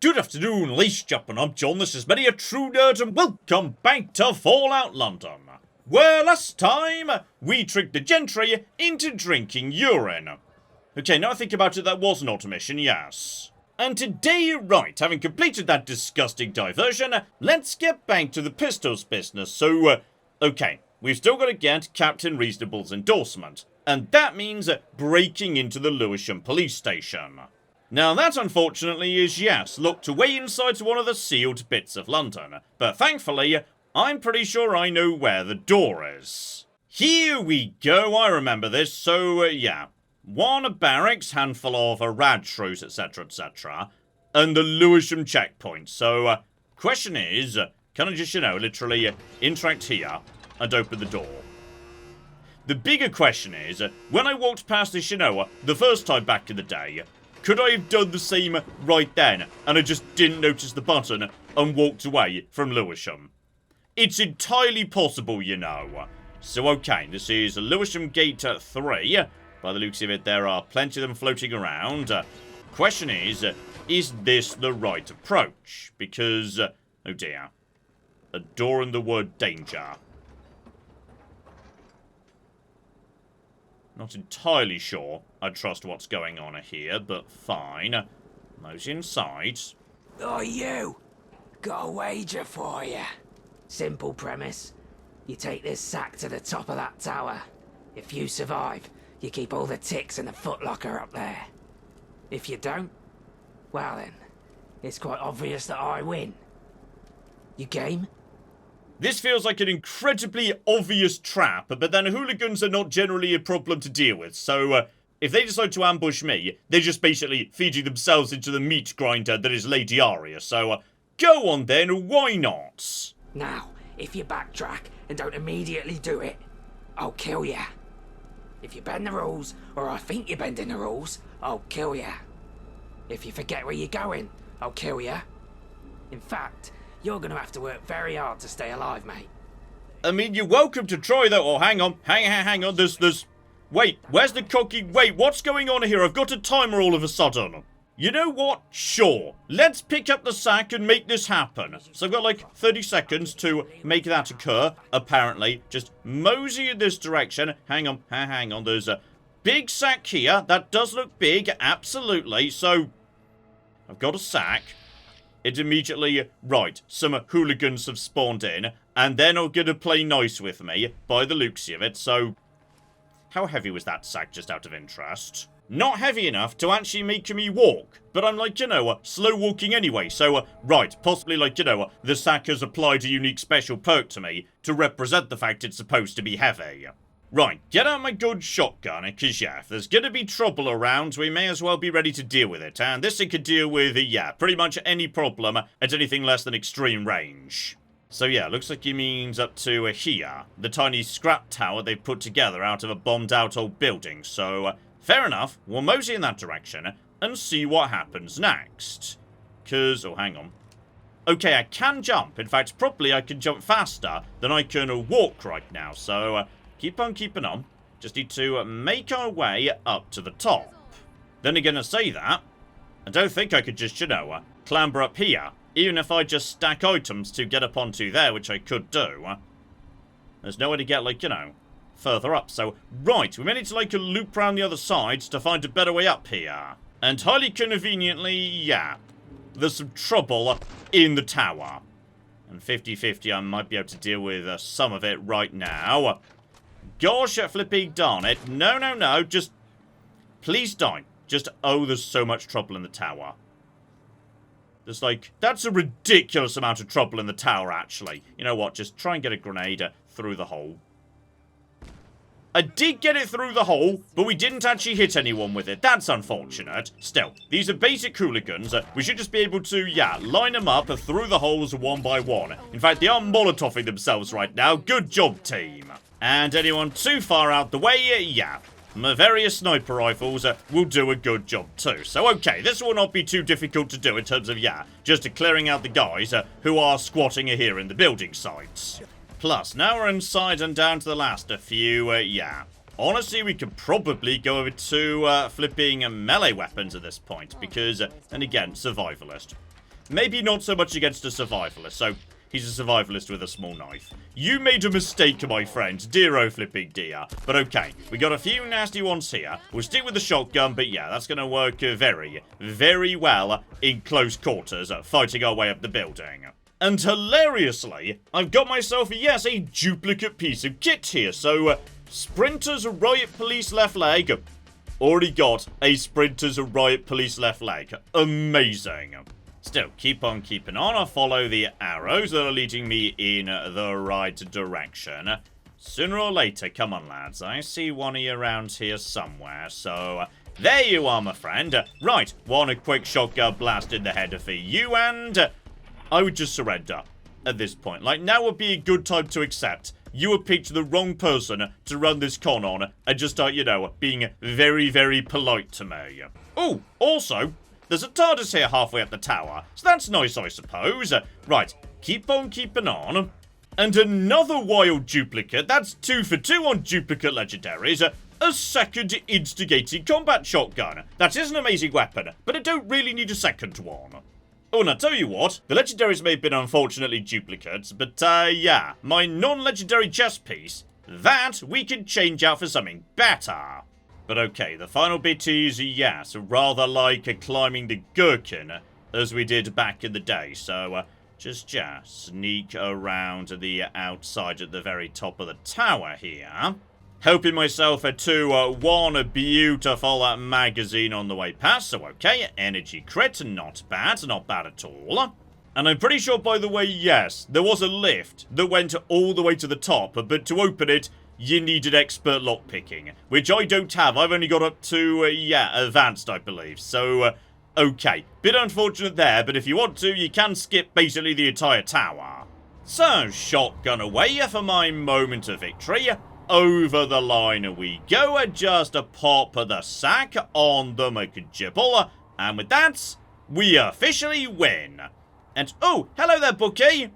Good afternoon, ladies and gentlemen, I'm John, this is Many a True Nerd, and welcome back to Fallout London, where last time we tricked the gentry into drinking urine. Okay, now I think about it, that was an automation, yes. And today, right, having completed that disgusting diversion, let's get back to the pistols business. So, okay, we've still got to get Captain Reasonable's endorsement, and that means breaking into the Lewisham police station. Now that, unfortunately, is, yes, locked away inside one of the sealed bits of London. But thankfully, I'm pretty sure I know where the door is. Here we go, I remember this, so, yeah. One barracks, handful of rad shrews, etc., etc. And the Lewisham checkpoint. So, question is, can I just, literally interact here and open the door? The bigger question is, when I walked past this, the first time back in the day, could I have done the same right then, and I just didn't notice the button and walked away from Lewisham? It's entirely possible, So, okay, this is Lewisham Gate 3. By the looks of it, there are plenty of them floating around. Question is this the right approach? Because, oh dear, a door and the word danger. Not entirely sure I trust what's going on here, but fine. Those inside. Oh, you! Got a wager for you. Simple premise. You take this sack to the top of that tower. If you survive, you keep all the ticks in the footlocker up there. If you don't, well then, it's quite obvious that I win. You game? This feels like an incredibly obvious trap, but then hooligans are not generally a problem to deal with, so if they decide to ambush me, they're just basically feeding themselves into the meat grinder that is Lady Aria, so go on then, why not? Now, if you backtrack and don't immediately do it, I'll kill ya. If you bend the rules, or I think you're bending the rules, I'll kill ya. If you forget where you're going, I'll kill ya. In fact, you're gonna have to work very hard to stay alive, mate. I mean, you're welcome to try, though. Oh, hang on. Hang on. There's... Wait, where's the cocky... Wait, what's going on here? I've got a timer all of a sudden. You know what? Sure. Let's pick up the sack and make this happen. So I've got, like, 30 seconds to make that occur, apparently. Just mosey in this direction. Hang on. There's a big sack here. That does look big, absolutely. So, I've got a sack. It's immediately, right, some hooligans have spawned in, and they're not going to play nice with me, by the looks of it, so... How heavy was that sack, just out of interest? Not heavy enough to actually make me walk, but I'm like, slow walking anyway, so, right, possibly like, the sack has applied a unique special perk to me to represent the fact it's supposed to be heavy. Right, get out my good shotgun, because, yeah, if there's gonna be trouble around, we may as well be ready to deal with it. And this it could deal with, yeah, pretty much any problem at anything less than extreme range. So, yeah, looks like he means up to here. The tiny scrap tower they've put together out of a bombed-out old building. So, fair enough, we'll mosey in that direction and see what happens next. Because, oh, hang on. Okay, I can jump. In fact, probably I can jump faster than I can walk right now. So, keep on keeping on. Just need to make our way up to the top. Then again, I say that, I don't think I could just, clamber up here. Even if I just stack items to get up onto there, which I could do. There's no way to get, like, further up. So, right, we may need to, like, loop around the other side to find a better way up here. And highly conveniently, yeah, there's some trouble in the tower. And 50-50, I might be able to deal with some of it right now. Gosh, flipping darn it. No. Just, please don't. Just, oh, there's so much trouble in the tower. There's like, that's a ridiculous amount of trouble in the tower, actually. You know what, just try and get a grenade through the hole. I did get it through the hole, but we didn't actually hit anyone with it. That's unfortunate. Still, these are basic hooligans. We should just be able to, yeah, line them up through the holes one by one. In fact, they are molotoving themselves right now. Good job, team. And anyone too far out the way, yeah. My various sniper rifles will do a good job too. So, okay, this will not be too difficult to do in terms of, yeah, just clearing out the guys who are squatting here in the building sites. Plus, now we're inside and down to the last few, yeah. Honestly, we could probably go over to flipping melee weapons at this point, because, and again, survivalist. maybe not so much against a survivalist, so he's a survivalist with a small knife. You made a mistake, my friend, dear flipping dear. But okay, we got a few nasty ones here. We'll stick with the shotgun, but yeah, that's gonna work very, very well in close quarters, fighting our way up the building. And hilariously, I've got myself, yes, a duplicate piece of kit here. So, Sprinter's Riot Police left leg. Already got a Sprinter's Riot Police left leg. Amazing. Still, keep on keeping on. I'll follow the arrows that are leading me in the right direction. Sooner or later, come on lads, I see one of you around here somewhere, so there you are, my friend. Right, one quick shotgun blast in the head for you, and I would just surrender at this point. Like, now would be a good time to accept. You have picked the wrong person to run this con on, and just start, you know, being very, very polite to me. Oh, also, there's a TARDIS here halfway up the tower, so that's nice, I suppose. Right, keep on keeping on. And another wild duplicate. That's 2 for 2 on duplicate legendaries. A second instigating combat shotgun. That is an amazing weapon, but I don't really need a second one. Oh, and I'll tell you what, the legendaries may have been unfortunately duplicates, but yeah, my non-legendary chest piece, that we can change out for something better. But okay, the final bit is, yes, rather like climbing the gherkin, as we did back in the day. So, just sneak around the outside at the very top of the tower here. Helping myself to one beautiful magazine on the way past. So, okay, energy crit, not bad at all. And I'm pretty sure, by the way, yes, there was a lift that went all the way to the top, but to open it, you needed expert lockpicking, which I don't have. I've only got up to, advanced, I believe. So, okay. Bit unfortunate there, but if you want to, you can skip basically the entire tower. So, shotgun away for my moment of victory. Over the line we go. Just pop the sack on the McGibble. And with that, we officially win. And, oh, hello there, Bookie.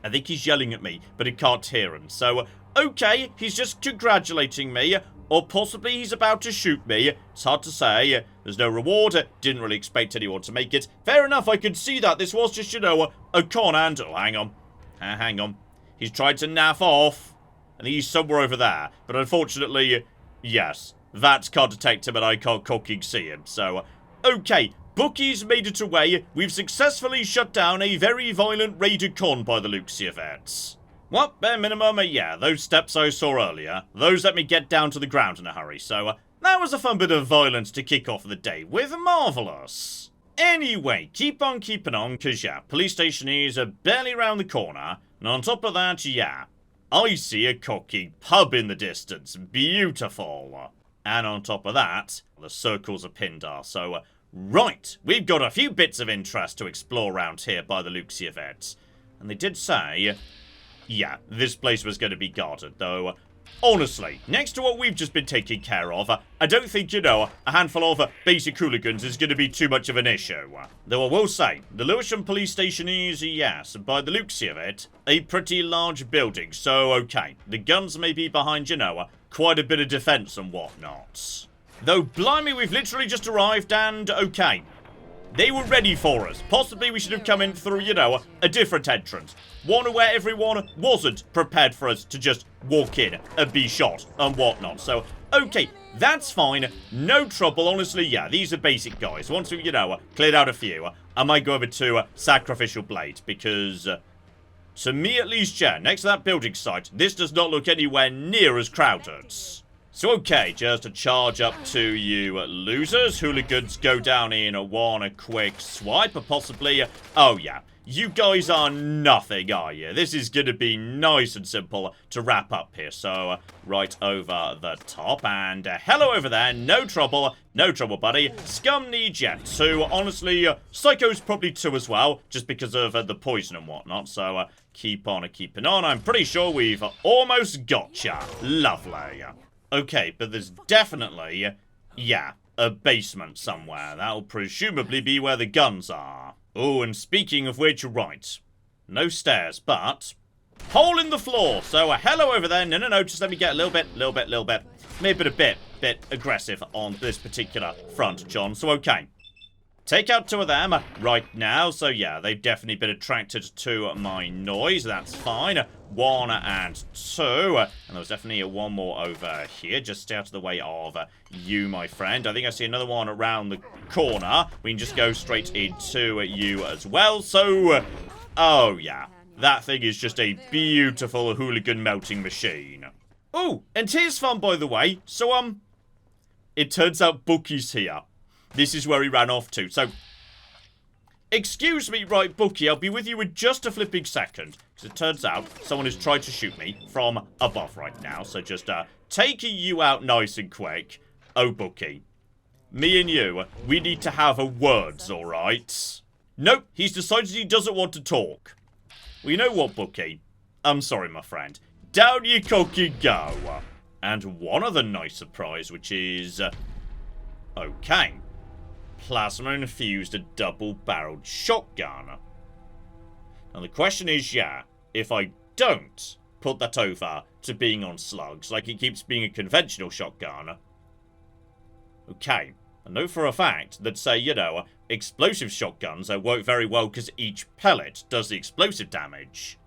I think he's yelling at me, but I can't hear him. So, okay, he's just congratulating me, or possibly he's about to shoot me. It's hard to say. There's no reward. Didn't really expect anyone to make it. Fair enough, I could see that. This was just, you know, a con and... Oh, hang on. Hang on. He's tried to naff off. And he's somewhere over there. But unfortunately, yes, VATS can't detect him and I can't cocking see him. So, okay. Bookie's made it away. We've successfully shut down a very violent raided con by the Lucrative. Well, bare minimum, yeah, those steps I saw earlier, those let me get down to the ground in a hurry, so that was a fun bit of violence to kick off the day with. Marvellous. Anyway, keep on keeping on, because, yeah, police station is barely round the corner, and on top of that, yeah, I see a cocky pub in the distance. Beautiful. And on top of that, the circles of Pindar, so... Right, we've got a few bits of interest to explore around here by the Lucrative. And they did say, yeah, this place was going to be guarded, though, honestly, next to what we've just been taking care of, I don't think, you know, a handful of basic hooligans is going to be too much of an issue. Though I will say, the Lewisham police station is, yes, by the looks of it, a pretty large building, so okay, the guns may be behind, you know, quite a bit of defense and whatnot. Though, blimey, we've literally just arrived and, okay, they were ready for us. Possibly we should have come in through, you know, a different entrance. One where everyone wasn't prepared for us to just walk in and be shot and whatnot. So, okay, that's fine. No trouble. Honestly, yeah, these are basic guys. Once we, you know, cleared out a few, I might go over to Sacrificial Blade because, to me at least, yeah, next to that building site, this does not look anywhere near as crowded. So, okay, just a charge up to you losers. Hooligans go down in one quick swipe, possibly. Oh, yeah. You guys are nothing, are you? This is going to be nice and simple to wrap up here. So, right over the top. And hello over there. No trouble. No trouble, buddy. Scum needs yet 2. Honestly, Psycho's probably 2 as well, just because of the poison and whatnot. So, keep on keeping on. I'm pretty sure we've almost got ya. Lovely. Okay, but there's definitely, yeah, a basement somewhere. That'll presumably be where the guns are. Oh, and speaking of which, right. No stairs, but hole in the floor. So, hello over there. No, just let me get a little bit. Maybe a bit aggressive on this particular front, John. So, okay. take out 2 of them right now. So yeah, they've definitely been attracted to my noise. That's fine. 1 and 2. And there was definitely 1 more over here, just out of the way of you, my friend. I think I see another one around the corner. We can just go straight into you as well. So, oh yeah, that thing is just a beautiful hooligan melting machine. Oh, and here's fun, by the way. So, it turns out Bookie's here. This is where he ran off to. So, excuse me, right, Bookie, I'll be with you in just a flipping second. Because it turns out someone has tried to shoot me from above right now. So just taking you out nice and quick. Oh, Bookie. Me and you, we need to have a words, alright? Nope, he's decided he doesn't want to talk. Well, you know what, Bookie? I'm sorry, my friend. Down you cocky go. And one other nice surprise, which is... okay. Plasma-infused double-barreled shotgun. Now the question is, yeah, if I don't put that over to being on slugs, like it keeps being a conventional shotgun... okay, I know for a fact that, say, you know, explosive shotguns work very well because each pellet does the explosive damage.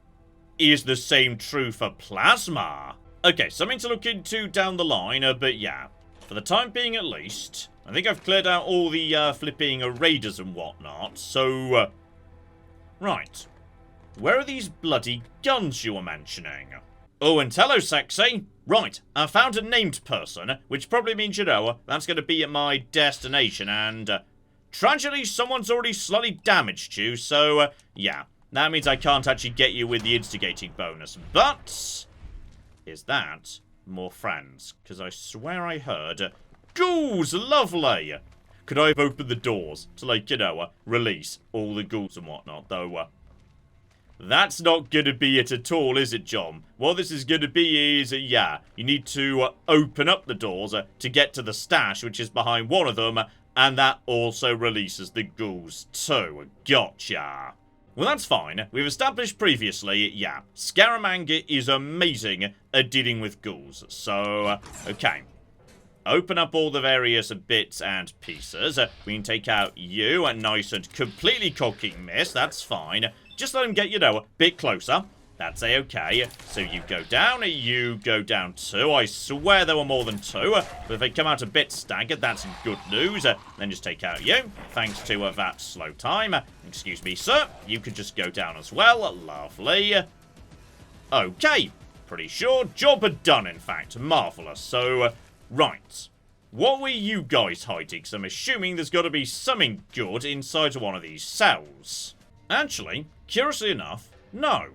Is the same true for plasma? Okay, something to look into down the line, but yeah, for the time being at least, I think I've cleared out all the flipping raiders and whatnot, so, right. Where are these bloody guns you were mentioning? Oh, and hello, sexy. Right, I found a named person, which probably means, you know, that's going to be at my destination, and, tragically, someone's already slightly damaged you, so, yeah. That means I can't actually get you with the instigating bonus, but... is that more friends? Because I swear I heard... ghouls! Lovely! Could I have opened the doors to, like, you know, release all the ghouls and whatnot, though, that's not gonna be it at all, is it, John? What this is gonna be is, yeah, you need to open up the doors to get to the stash, which is behind one of them, and that also releases the ghouls too. Gotcha. Well, that's fine. We've established previously, yeah, Scaramanga is amazing at dealing with ghouls. So, okay. Open up all the various bits and pieces. We can take out you, a nice and completely cocky miss. That's fine. Just let him get, you know, a bit closer. That's a-okay. So you go down too. I swear there were more than 2. But if they come out a bit staggered, that's good news. Then just take out you. Thanks to that slow time. Excuse me, sir. You could just go down as well. Lovely. Okay. Pretty sure. Job done, in fact. Marvellous. So, right. What were you guys hiding? Because I'm assuming there's got to be something good inside one of these cells. Actually, curiously enough, no.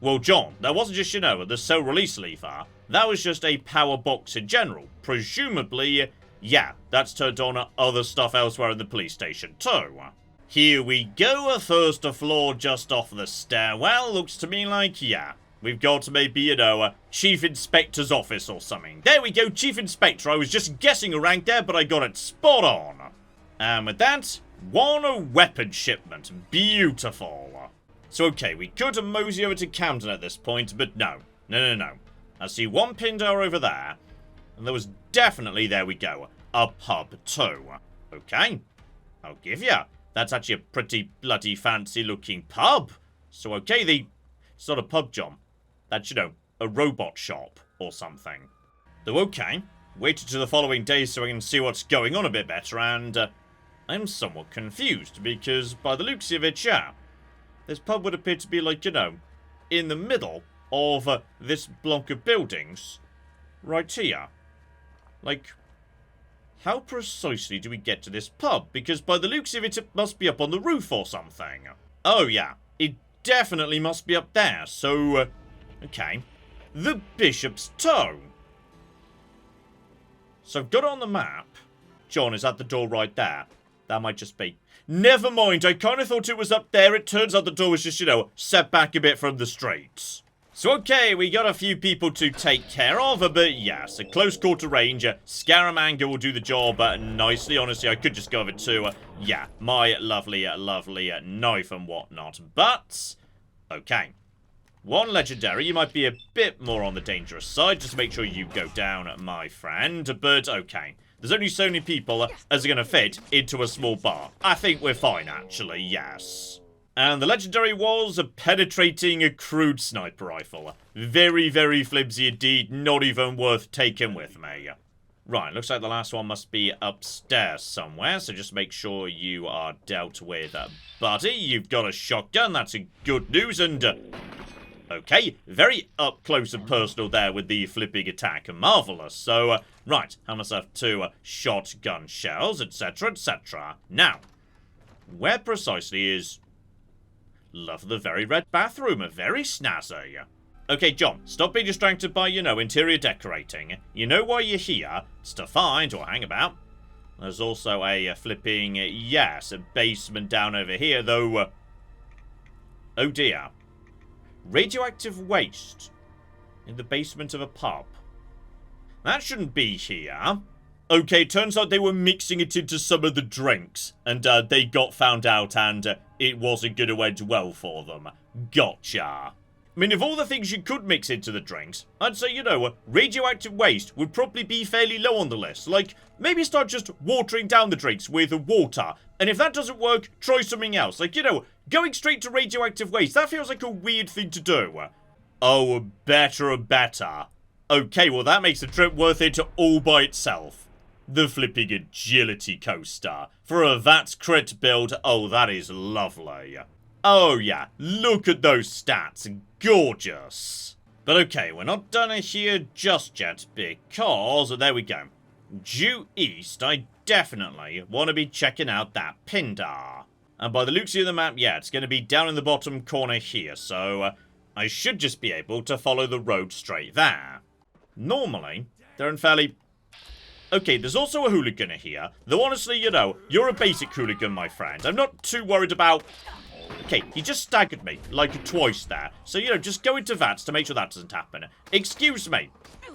Well, John, that wasn't just, you know, the cell release lever. That was just a power box in general. Presumably, yeah, that's turned on other stuff elsewhere in the police station too. Here we go, first floor just off the stairwell. Looks to me like, yeah, we've got maybe, you know, Chief Inspector's office or something. There we go, Chief Inspector. I was just guessing a rank there, but I got it spot on. And with that, one weapon shipment. Beautiful. So, okay, we could mosey over to Camden at this point, but no. No. I see one Pindar over there, and there was definitely, there we go, a pub too. Okay, I'll give ya. That's actually a pretty bloody fancy-looking pub. So, okay, it's not a pub, John. That's, you know, a robot shop or something. Though, okay, waited to the following day so I can see what's going on a bit better, and I'm somewhat confused, because by the looks of it, yeah, this pub would appear to be, like, you know, in the middle of this block of buildings right here. Like, how precisely do we get to this pub? Because by the looks of it, it must be up on the roof or something. Oh, yeah, it definitely must be up there. So, okay. The Bishop's Toe. So I've got it on the map. John is at the door right there. That might just be... never mind, I kind of thought it was up there. It turns out the door was just, you know, set back a bit from the streets. So, okay, we got a few people to take care of, but yes, a close quarter range. Scaramanga will do the job nicely. Honestly, I could just go over to, yeah, my lovely knife and whatnot. But, okay. One legendary, you might be a bit more on the dangerous side. Just make sure you go down, my friend. But, okay. There's only so many people as are going to fit into a small bar. I think we're fine, actually, yes. And the legendary was a penetrating a crude sniper rifle. Very, very flimsy indeed, not even worth taking with me. Right, looks like the last one must be upstairs somewhere, so just make sure you are dealt with. Buddy, you've got a shotgun, that's a good news, and... okay, very up close and personal there with the flipping attack. Marvellous. So, right, have myself 2 shotgun shells, etc., etc. Now, where precisely is... love the very red bathroom, very snazzy. Okay, John, stop being distracted by, interior decorating. You know why you're here. It's to find or hang about. There's also a flipping, yes, a basement down over here, though... oh dear. Radioactive waste in the basement of a pub. That shouldn't be here. Okay, turns out they were mixing it into some of the drinks, and they got found out, and it wasn't going to end well for them. Gotcha. I mean, of all the things you could mix into the drinks, I'd say, radioactive waste would probably be fairly low on the list. Like, maybe start just watering down the drinks with water. And if that doesn't work, try something else. Like, going straight to radioactive waste, that feels like a weird thing to do. Oh, better and better. Okay, well, that makes the trip worth it all by itself. The flipping agility coaster. For a VATS crit build, oh, that is lovely. Oh, yeah, look at those stats. Gorgeous. But okay, we're not done here just yet, because, there we go. Due east, I definitely want to be checking out that Pindar. And by the looks of the map, yeah, it's going to be down in the bottom corner here, so I should just be able to follow the road straight there. Normally, they're in fairly... okay, there's also a hooligan here, though honestly, you're a basic hooligan, my friend. I'm not too worried about... okay, he just staggered me, like twice there. So, just go into VATS to make sure that doesn't happen. Excuse me,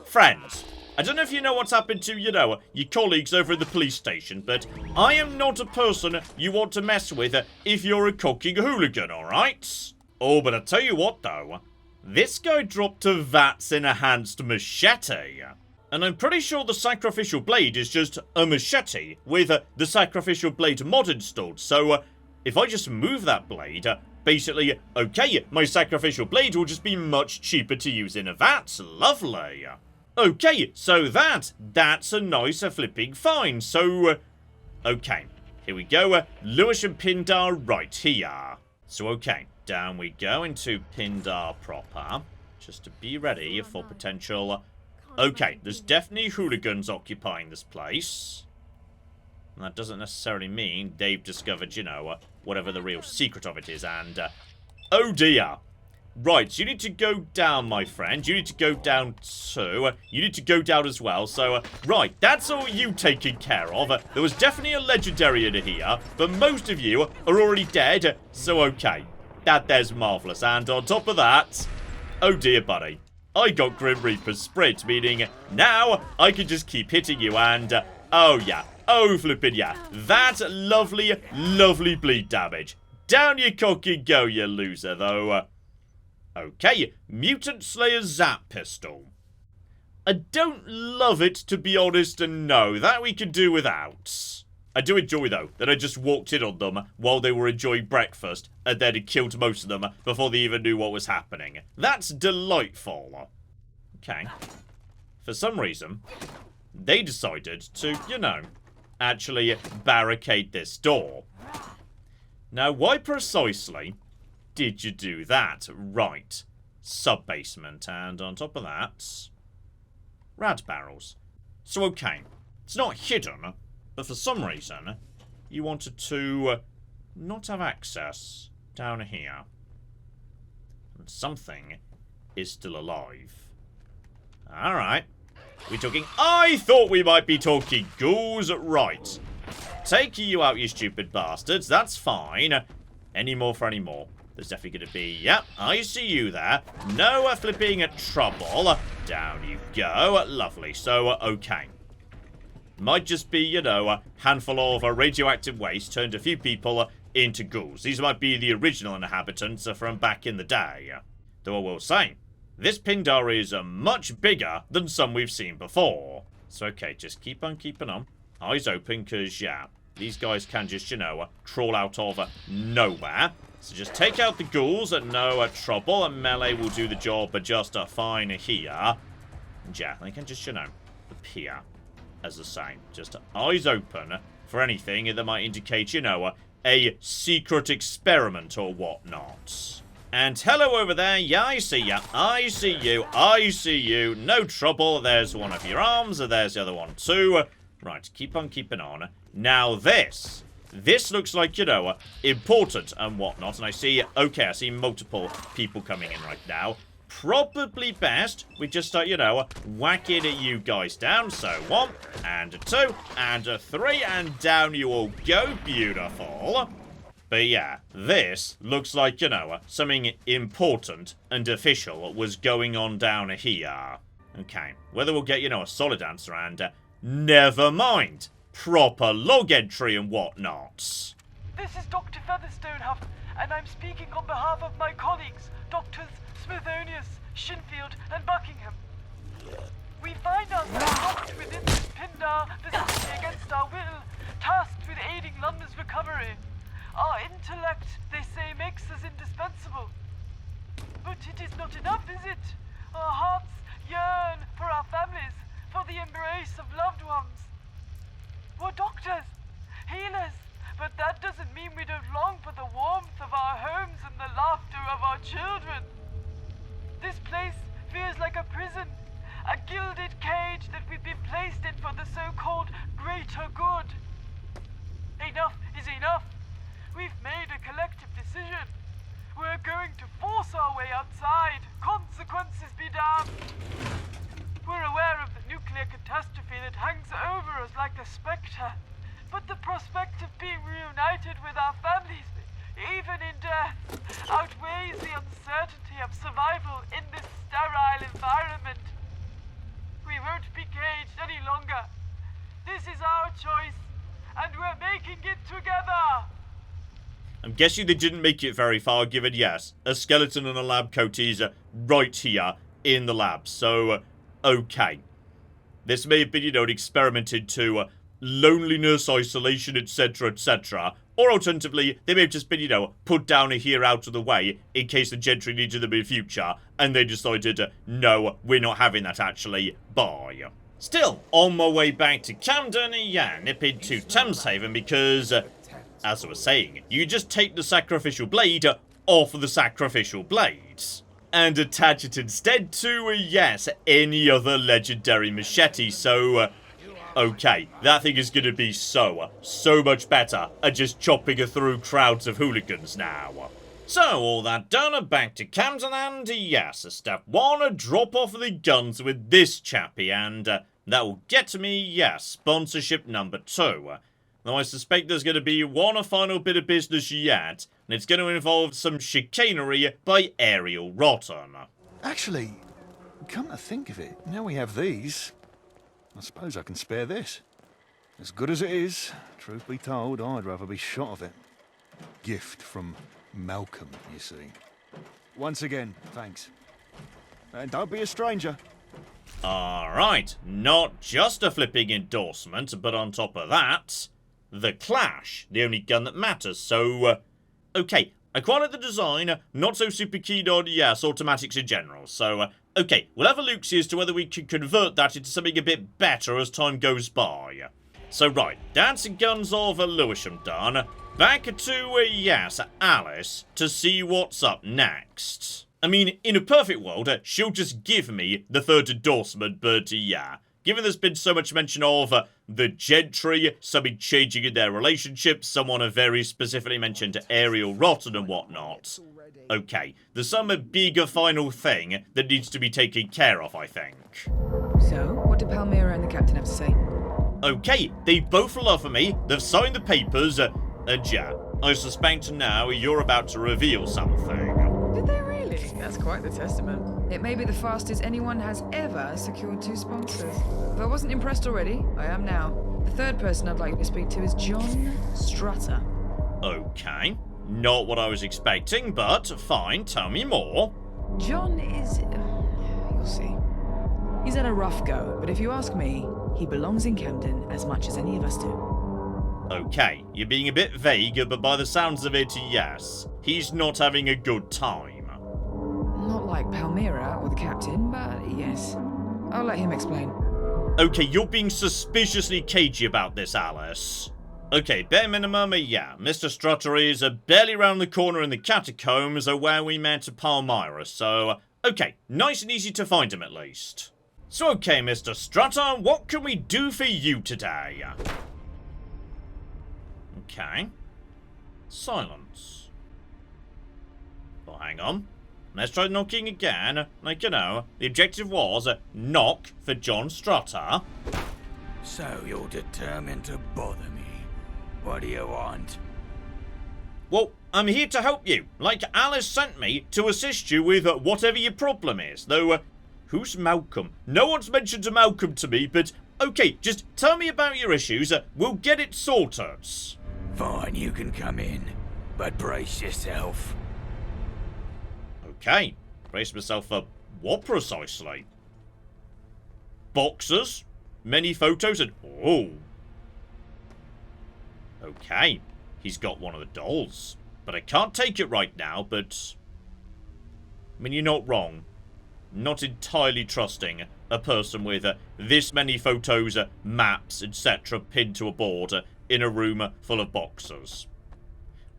friends. I don't know if you know what's happened to, your colleagues over at the police station, but I am not a person you want to mess with if you're a cocking hooligan, alright? Oh, but I tell you what, though. This guy dropped a VATS enhanced machete. And I'm pretty sure the sacrificial blade is just a machete with the sacrificial blade mod installed, so... if I just move that blade, basically, okay, my sacrificial blade will just be much cheaper to use in a VATS. Lovely. Okay, so that's a nice flipping find. So, okay, here we go. Lewisham Pindar right here. So, okay, down we go into Pindar proper. Just to be ready for potential... okay, there's definitely hooligans occupying this place. And that doesn't necessarily mean they've discovered, whatever the real secret of it is, and, oh dear. Right, so you need to go down, my friend. You need to go down too. You need to go down as well, so, right, that's all you taken care of. There was definitely a legendary in here, but most of you are already dead, so okay. There's marvellous, and on top of that, oh dear, buddy. I got Grim Reaper's Sprint, meaning now I can just keep hitting you, and, oh yeah. Oh, flippin' yeah. That lovely, lovely bleed damage. Down you cock and go, you loser, though. Okay, Mutant Slayer Zap Pistol. I don't love it, to be honest, and no, that we can do without. I do enjoy, though, that I just walked in on them while they were enjoying breakfast, and then killed most of them before they even knew what was happening. That's delightful. Okay. For some reason, they decided to, actually barricade this door. Now, why precisely did you do that? Right. Sub-basement, and on top of that, rad barrels. So, okay, it's not hidden, but for some reason, you wanted to not have access down here. And something is still alive. Alright. We're talking... I thought we might be talking ghouls. Right. Take you out, you stupid bastards. That's fine. Any more for any more. There's definitely going to be... yep, I see you there. No flipping trouble. Down you go. Lovely. So, okay. Might just be, a handful of radioactive waste turned a few people into ghouls. These might be the original inhabitants from back in the day. Though I will say... this Pindar is much bigger than some we've seen before. So, okay, just keep on keeping on. Eyes open, because, yeah, these guys can just, you know, crawl out of nowhere. So just take out the ghouls at no trouble, and melee will do the job just fine here. And, yeah, they can just, you know, appear as the same. Just eyes open for anything that might indicate, you know, a secret experiment or whatnot. And hello over there. Yeah, I see ya. I see you. I see you. No trouble. There's one of your arms. There's the other one too. Right, keep on keeping on. Now this looks like, you know, important and whatnot. And I see, okay, I see multiple people coming in right now. Probably best we just start, you know, whacking you guys down. So 1 and 2 and 3 and down you all go. Beautiful. But yeah, this looks like, you know, something important and official was going on down here. Okay, whether we'll get, you know, a solid answer and never mind. Proper log entry and whatnot. This is Dr. Featherstone, and I'm speaking on behalf of my colleagues, Doctors Smithonius, Shinfield, and Buckingham. We find ourselves locked within this Pindar vicinity against our will, tasked with aiding London's recovery. Our intellect, they say, makes us indispensable. But it is not enough, is it? Our hearts yearn for our families, for the embrace of loved ones. We're doctors, healers, but that doesn't mean we don't long for the warmth of our homes and the laughter of our children. This place feels like a prison, a gilded cage that we've been placed in for the so-called greater good. Enough is enough. We've made a collective decision. We're going to force our way outside. Consequences be damned. We're aware of the nuclear catastrophe that hangs over us like a spectre, but the prospect of being reunited with our families, even in death, outweighs the uncertainty of survival in this sterile environment. We won't be caged any longer. This is our choice, and we're making it together. I'm guessing they didn't make it very far, given, yes, a skeleton and a lab coat is right here in the lab. So, okay. This may have been, you know, experimented to loneliness, isolation, etc., etc. Or alternatively, they may have just been, you know, put down here out of the way in case the gentry needed them in future. And they decided, no, we're not having that actually. Bye. Still, on my way back to Camden, yeah, nip into Thameshaven because... as I was saying, you just take the sacrificial blade off of the sacrificial blades and attach it instead to, yes, any other legendary machete. So, okay, that thing is going to be so much better at just chopping through crowds of hooligans now. So, all that done, back to Camden, and yes, step 1, drop off the guns with this chappie, and that will get me, yes, sponsorship number 2. Now, I suspect there's going to be one final bit of business yet, and it's going to involve some chicanery by Ariel Rotten. Actually, come to think of it, now we have these, I suppose I can spare this. As good as it is, truth be told, I'd rather be shot of it. Gift from Malcolm, you see. Once again, thanks. And don't be a stranger. Alright, not just a flipping endorsement, but on top of that... the Clash, the only gun that matters, so, okay, I quite like the design, not so super keen on, yes, automatics in general, so, okay, we'll have a look see as to whether we can convert that into something a bit better as time goes by. So, right, that's guns of Lewisham done, back to, yes, Alice, to see what's up next. I mean, in a perfect world, she'll just give me the 3rd endorsement, but, yeah. Given there's been so much mention of the gentry, something changing in their relationship, someone very specifically mentioned Ariel Rotten and whatnot. Okay, there's some bigger final thing that needs to be taken care of, I think. So, what did Palmyra and the captain have to say? Okay, they both love me, they've signed the papers, and yeah, I suspect now you're about to reveal something. Did they really? That's quite the testament. It may be the fastest anyone has ever secured 2 sponsors. If I wasn't impressed already, I am now. The 3rd person I'd like you to speak to is John Strutter. Okay, not what I was expecting, but fine, tell me more. John is... you'll see. He's had a rough go, but if you ask me, He belongs in Camden as much as any of us do. Okay, you're being a bit vague, but by the sounds of it, yes. He's not having a good time. Not like Palmyra or the captain, but yes. I'll let him explain. Okay, you're being suspiciously cagey about this, Alice. Okay, bare minimum, yeah. Mr. Strutter is barely round the corner in the catacombs where we met Palmyra, so... okay, nice and easy to find him at least. So okay, Mr. Strutter, what can we do for you today? Okay. Silence. Well, hang on. Let's try knocking again. Like, you know, the objective was knock for John Strutter. So you're determined to bother me. What do you want? Well, I'm here to help you. Like Alice sent me to assist you with whatever your problem is. Though, who's Malcolm? No one's mentioned a Malcolm to me, but okay, just tell me about your issues. We'll get it sorted. Fine, you can come in, but brace yourself. Okay, brace myself for what precisely? Boxes? Many photos and... oh. Okay, he's got one of the dolls. But I can't take it right now, but... I mean, you're not wrong. Not entirely trusting a person with this many photos, maps, etc. pinned to a board in a room full of boxes.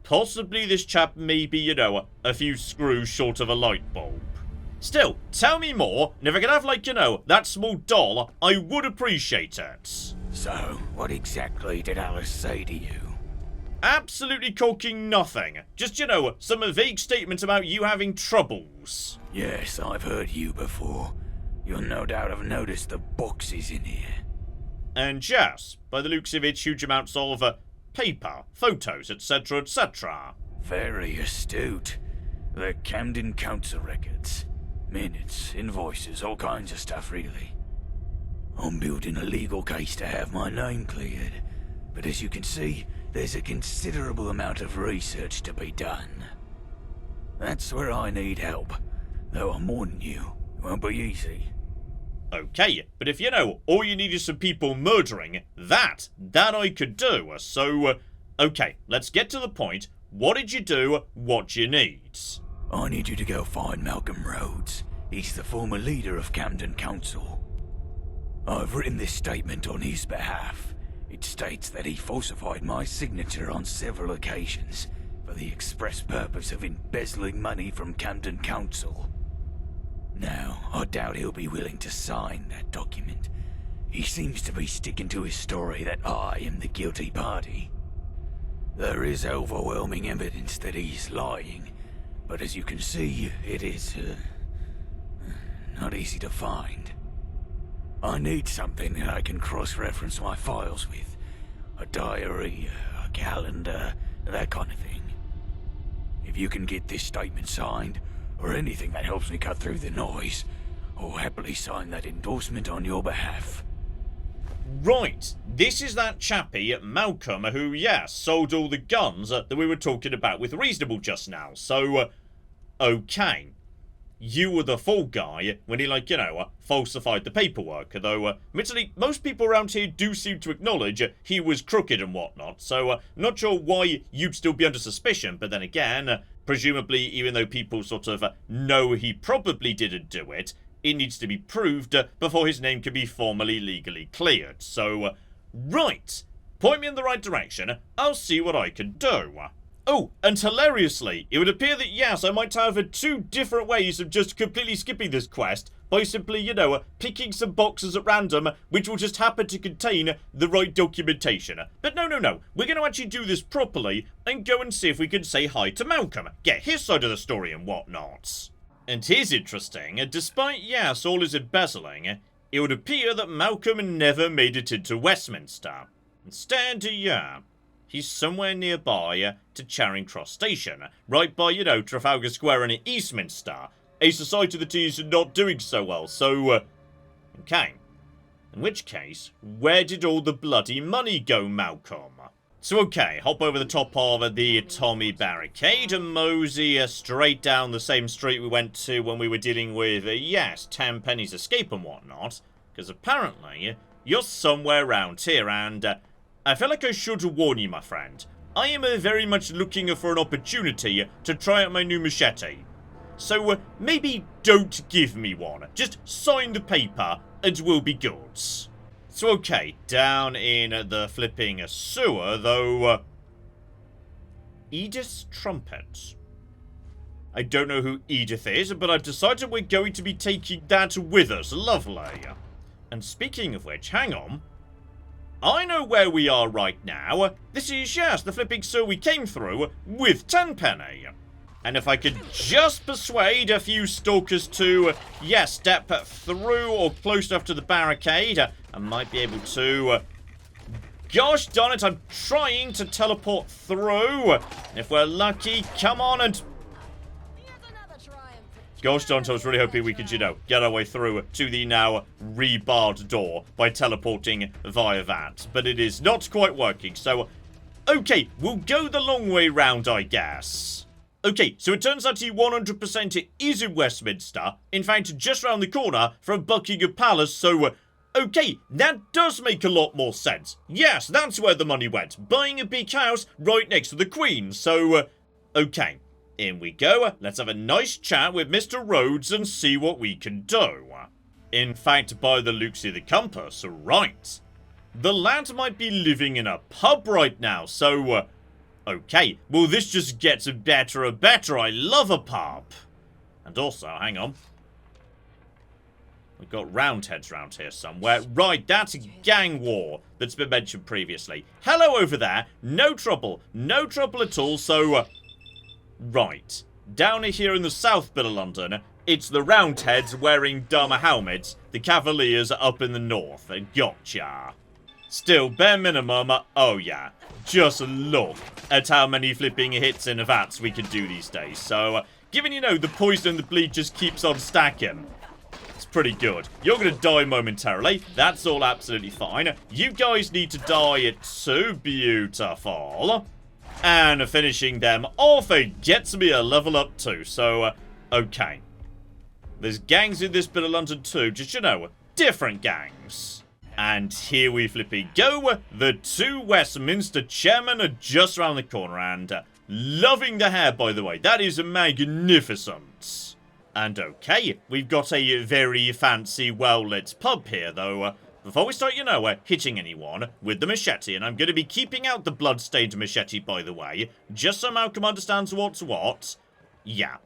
Possibly this chap may be, you know, a few screws short of a light bulb. Still, tell me more, and if I could have, like, you know, that small doll, I would appreciate it. So, what exactly did Alice say to you? Absolutely corking nothing. Just, you know, some vague statement about you having troubles. Yes, I've heard you before. You'll no doubt have noticed the boxes in here. And yes, by the looks of it, huge amounts of paper, photos, etc., etc. Very astute. The Camden Council records. Minutes, invoices, all kinds of stuff, really. I'm building a legal case to have my name cleared. But as you can see, there's a considerable amount of research to be done. That's where I need help. Though I'm warning you, it won't be easy. Okay, but if you know, all you need is some people murdering, that I could do. So, okay, let's get to the point. What did you do? What you need? I need you to go find Malcolm Rhodes. He's the former leader of Camden Council. I've written this statement on his behalf. It states that he falsified my signature on several occasions for the express purpose of embezzling money from Camden Council. Now, I doubt he'll be willing to sign that document. He seems to be sticking to his story that I am the guilty party. There is overwhelming evidence that he's lying, but as you can see, it is not easy to find. I need something that I can cross-reference my files with. A diary, a calendar, that kind of thing. If you can get this statement signed, or anything that helps me cut through the noise, I'll happily sign that endorsement on your behalf. Right, this is that chappie, Malcolm, who, yes, sold all the guns that we were talking about with Reasonable just now. So, okay. You were the fall guy when he, like, you know, falsified the paperwork. Though, admittedly, most people around here do seem to acknowledge he was crooked and whatnot. So, not sure why you'd still be under suspicion. But then again, presumably, even though people sort of know he probably didn't do it, it needs to be proved before his name can be formally legally cleared. So, right. Point me in the right direction. I'll see what I can do. Oh, and hilariously, it would appear that yes, I might have two different ways of just completely skipping this quest by simply, you know, picking some boxes at random which will just happen to contain the right documentation. But no, we're going to actually do this properly and go and see if we can say hi to Malcolm, get his side of the story and whatnot. And here's interesting, despite, yes, all his embezzling, it would appear that Malcolm never made it into Westminster. Instead, yeah, he's somewhere nearby to Charing Cross Station, right by, you know, Trafalgar Square and Eastminster, a society that is not doing so well, so, okay. In which case, where did all the bloody money go, Malcolm? So, okay, hop over the top of the Tommy Barricade and mosey straight down the same street we went to when we were dealing with, yes, Tenpenny's escape and whatnot, because apparently you're somewhere around here, and I feel like I should warn you, my friend. I am very much looking for an opportunity to try out my new machete. So maybe don't give me one. Just sign the paper and we'll be good. So okay, down in the flipping sewer, though, Edith's trumpet. I don't know who Edith is, but I've decided we're going to be taking that with us. Lovely. And speaking of which, hang on. I know where we are right now. This is, yes, the flipping sewer we came through with Tenpenny. And if I could just persuade a few stalkers to, yes, step through or close enough to the barricade, I might be able to... Gosh darn it, I'm trying to teleport through. If we're lucky, come on and... Gosh darn it, I was really hoping we could, you know, get our way through to the now rebarred door by teleporting via that. But it is not quite working, so... Okay, we'll go the long way round, I guess. Okay, so it turns out he 100% is in Westminster. In fact, just round the corner from Buckingham Palace, so... Okay, that does make a lot more sense. Yes, that's where the money went. Buying a big house right next to the Queen, so... Okay, in we go. Let's have a nice chat with Mr. Rhodes and see what we can do. In fact, by the looks of the compass, right. The lad might be living in a pub right now, so... Okay, well this just gets better and better. I love a pub. And also, hang on. We've got roundheads around here somewhere. Right, that's a gang war that's been mentioned previously. Hello over there. No trouble. No trouble at all, so... Right. Down here in the south bit of London, it's the roundheads wearing dumb helmets. The cavaliers are up in the north. Gotcha. Still, bare minimum, oh yeah. Just look at how many flipping hits in VATs we can do these days. So, given, you know, the poison and the bleed just keeps on stacking, it's pretty good. You're going to die momentarily. That's all absolutely fine. You guys need to die too. Beautiful. And finishing them off, it gets me a level up too. So, okay. There's gangs in this bit of London too. Just, you know, different gangs. And here we flipping go. The two Westminster chairmen are just around the corner. And loving the hair, by the way. That is magnificent. And okay, we've got a very fancy, well-lit pub here, though. Before we start, you know, hitting anyone with the machete. And I'm going to be keeping out the blood-stained machete, by the way. Just so Malcolm understands what's what. Yeah.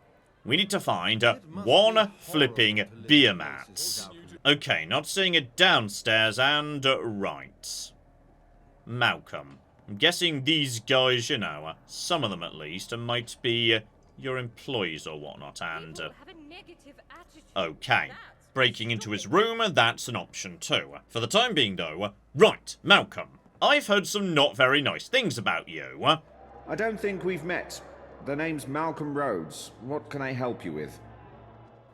We need to find one flipping beer mat. Okay, not seeing it downstairs, and right. Malcolm. I'm guessing these guys, you know, some of them at least, might be your employees or whatnot, and... Okay. Breaking into his room, that's an option too. For the time being, though, right, Malcolm. I've heard some not very nice things about you. I don't think we've met. The name's Malcolm Rhodes. What can I help you with?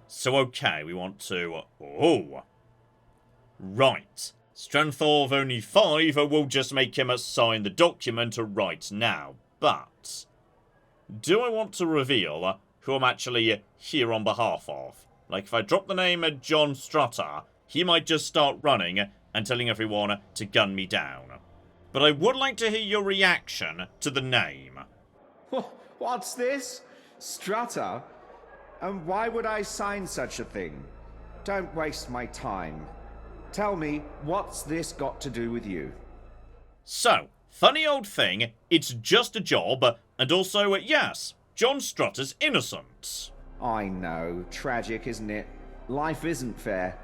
So, okay, we want to... Oh. Right. Strength of only 5, we'll just make him sign the document right now. But... do I want to reveal who I'm actually here on behalf of? Like, if I drop the name John Strutter, he might just start running and telling everyone to gun me down. But I would like to hear your reaction to the name. What's this? Strutter? And why would I sign such a thing? Don't waste my time. Tell me, what's this got to do with you? So, funny old thing, it's just a job, and also, yes, John Strutter's innocent. I know, tragic, isn't it? Life isn't fair.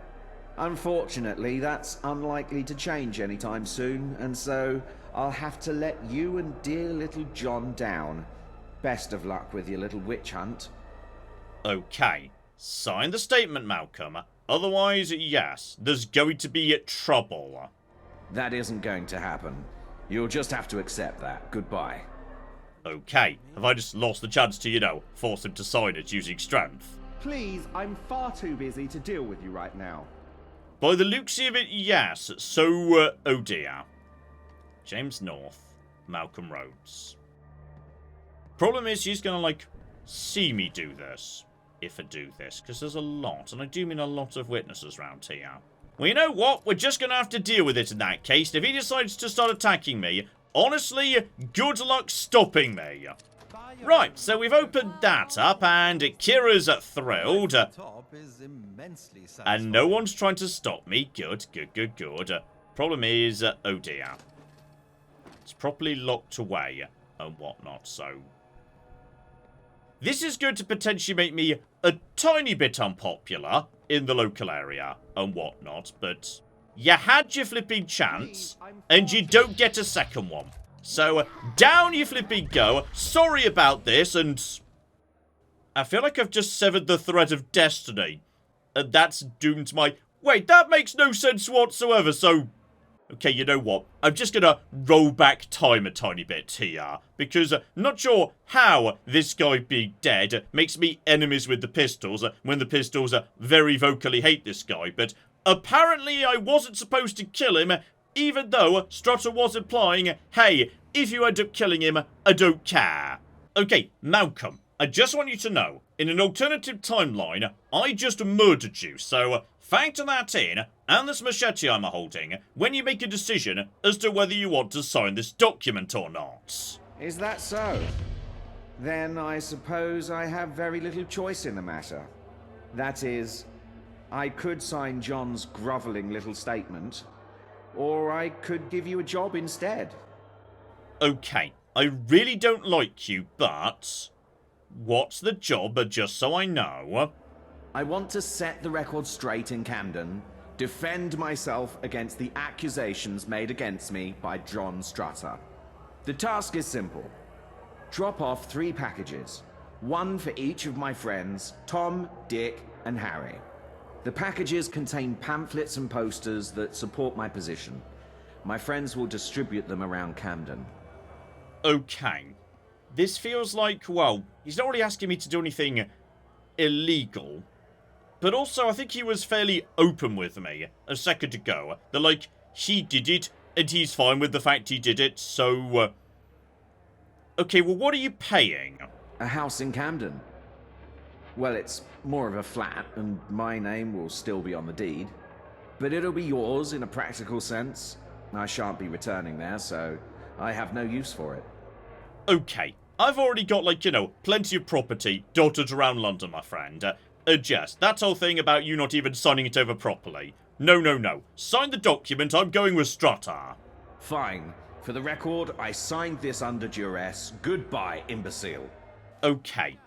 Unfortunately, that's unlikely to change anytime soon, and so I'll have to let you and dear little John down. Best of luck with your little witch hunt. Okay, sign the statement, Malcolm. Otherwise, yes, there's going to be trouble. That isn't going to happen. You'll just have to accept that. Goodbye. Okay, have I just lost the chance to, you know, force him to sign it using strength? Please, I'm far too busy to deal with you right now. By the looks of it, yes. So, oh dear. James North, Malcolm Rhodes. Problem is, she's gonna, like, see me do this. If I do this, because there's a lot, and I do mean a lot of witnesses around here. Well, you know what? We're just going to have to deal with it in that case. If he decides to start attacking me, honestly, good luck stopping me. Right, so we've opened that up, and Kira's thrilled. And no one's trying to stop me. Good, good, good, good. Problem is, oh dear. It's properly locked away and whatnot, so... This is going to potentially make me a tiny bit unpopular in the local area and whatnot, but you had your flipping chance, and you don't get a second one. So, down you flipping go. Sorry about this, and I feel like I've just severed the thread of destiny, and that's doomed my... Wait, that makes no sense whatsoever, so... Okay, you know what? I'm just gonna roll back time a tiny bit here, because not sure how this guy being dead makes me enemies with the Pistols, when the Pistols very vocally hate this guy, but apparently I wasn't supposed to kill him, even though Strutter was implying, hey, if you end up killing him, I don't care. Okay, Malcolm, I just want you to know, in an alternative timeline, I just murdered you, so factor that in, and this machete I'm holding, when you make a decision as to whether you want to sign this document or not. Is that so? Then I suppose I have very little choice in the matter. That is, I could sign John's grovelling little statement, or I could give you a job instead. Okay, I really don't like you, but... What's the job, just so I know? I want to set the record straight in Camden, defend myself against the accusations made against me by John Strutter. The task is simple. Drop off 3 packages, one for each of my friends, Tom, Dick, and Harry. The packages contain pamphlets and posters that support my position. My friends will distribute them around Camden. Okay. This feels like, well, he's not really asking me to do anything illegal. But also, I think he was fairly open with me a second ago. That, like, he did it, and he's fine with the fact he did it, so... Okay, well, what are you paying? A house in Camden. Well, it's more of a flat, and my name will still be on the deed. But it'll be yours in a practical sense. I shan't be returning there, so I have no use for it. Okay, I've already got, like, you know, plenty of property dotted around London, my friend. Jess, that whole thing about you not even signing it over properly. No, no, no. Sign the document, I'm going with Strutter. Fine. For the record, I signed this under duress. Goodbye, imbecile. Okay.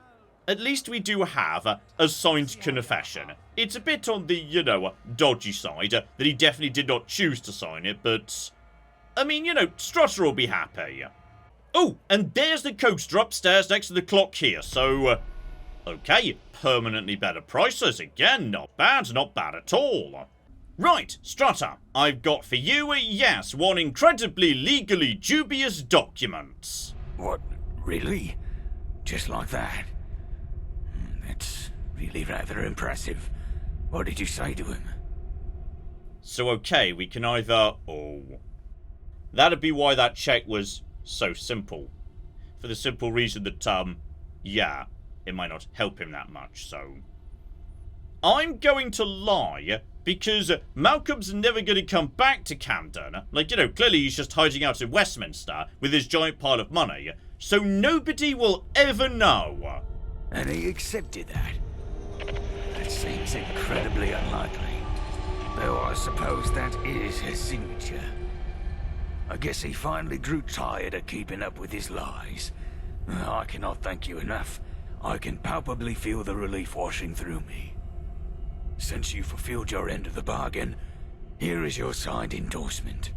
At least we do have a signed confession. It's a bit on the, you know, dodgy side, that he definitely did not choose to sign it, but... I mean, you know, Strutter will be happy. Oh, and there's the coaster upstairs next to the clock here, so... Okay, permanently better prices. Again, not bad at all. Right, Strutter, I've got for you, yes, one incredibly legally dubious document. What? Really? Just like that? That's really rather impressive. What did you say to him? So, okay, we can either... Oh. That'd be why that check was so simple. For the simple reason that, yeah, it might not help him that much, so... I'm going to lie, because Malcolm's never going to come back to Camden. Like, you know, clearly he's just hiding out in Westminster with his giant pile of money, so nobody will ever know. And he accepted that? That seems incredibly unlikely. Though I suppose that is his signature. I guess he finally grew tired of keeping up with his lies. I cannot thank you enough. I can palpably feel the relief washing through me. Since you fulfilled your end of the bargain, here is your signed endorsement.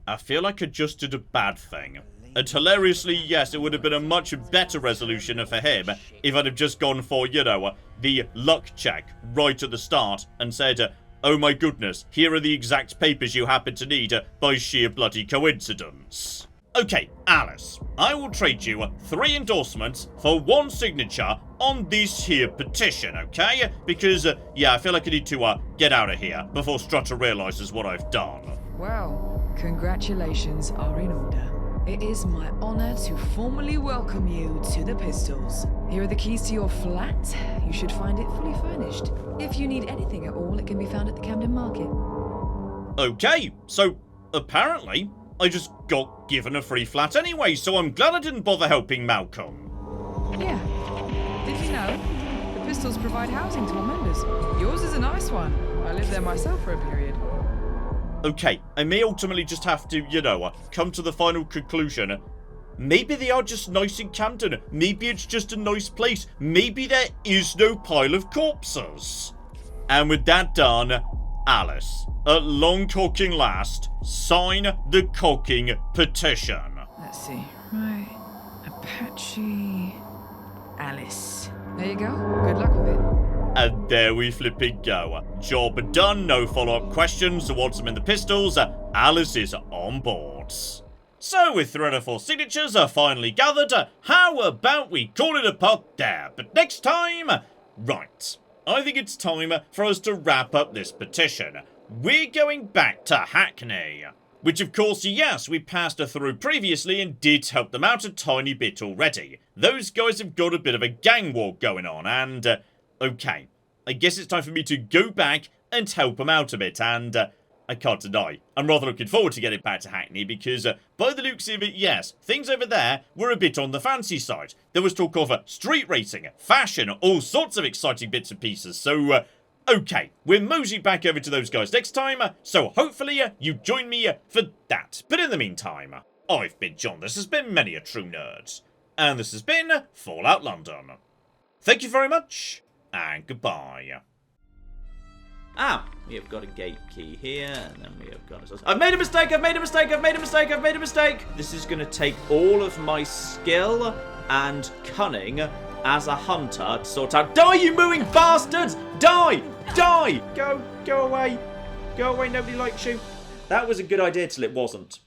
I feel like I just did a bad thing. And hilariously, yes, it would have been a much better resolution for him if I'd have just gone for, you know, the luck check right at the start and said, oh my goodness, here are the exact papers you happen to need by sheer bloody coincidence. Okay, Alice, I will trade you 3 endorsements for 1 signature on this here petition, okay? Because, yeah, I feel like I need to get out of here before Strutter realizes what I've done. Well, congratulations are in order. It is my honor to formally welcome you to the Pistols. Here are the keys to your flat. You should find it fully furnished. If you need anything at all, it can be found at the Camden Market. Okay, so apparently I just got given a free flat anyway, so I'm glad I didn't bother helping Malcolm. Yeah. Did you know? The Pistols provide housing to all members. Yours is a nice one. I lived there myself for a period. Okay, I may ultimately just have to, come to the final conclusion. Maybe they are just nice in Camden. Maybe it's just a nice place. Maybe there is no pile of corpses. And with that done, Alice, at long cocking last, sign the cocking petition. Let's see. Right. Apache... Alice. There you go. Good luck with it. And there we flipping go. Job done, no follow-up questions towards them in the Pistols. Alice is on board. So with 3 out of 4 signatures are finally gathered, how about we call it a pot there? But next time... Right. I think it's time for us to wrap up this petition. We're going back to Hackney. Which of course, yes, we passed her through previously and did help them out a tiny bit already. Those guys have got a bit of a gang war going on and... okay, I guess it's time for me to go back and help them out a bit, and I can't deny, I'm rather looking forward to getting back to Hackney, because by the looks of it, yes, things over there were a bit on the fancy side. There was talk of street racing, fashion, all sorts of exciting bits and pieces, so, okay, we're moseying back over to those guys next time, so hopefully you join me for that. But in the meantime, I've been John, this has been Many a True Nerd, and this has been Fallout London. Thank you very much, and goodbye. Ah, we have got a gate key here, and then we have got... I've made a mistake, I've made a mistake, I've made a mistake, I've made a mistake! This is going to take all of my skill and cunning as a hunter to sort out... Die, you mooing bastards! Die! Die! Go away. Go away, nobody likes you. That was a good idea till it wasn't.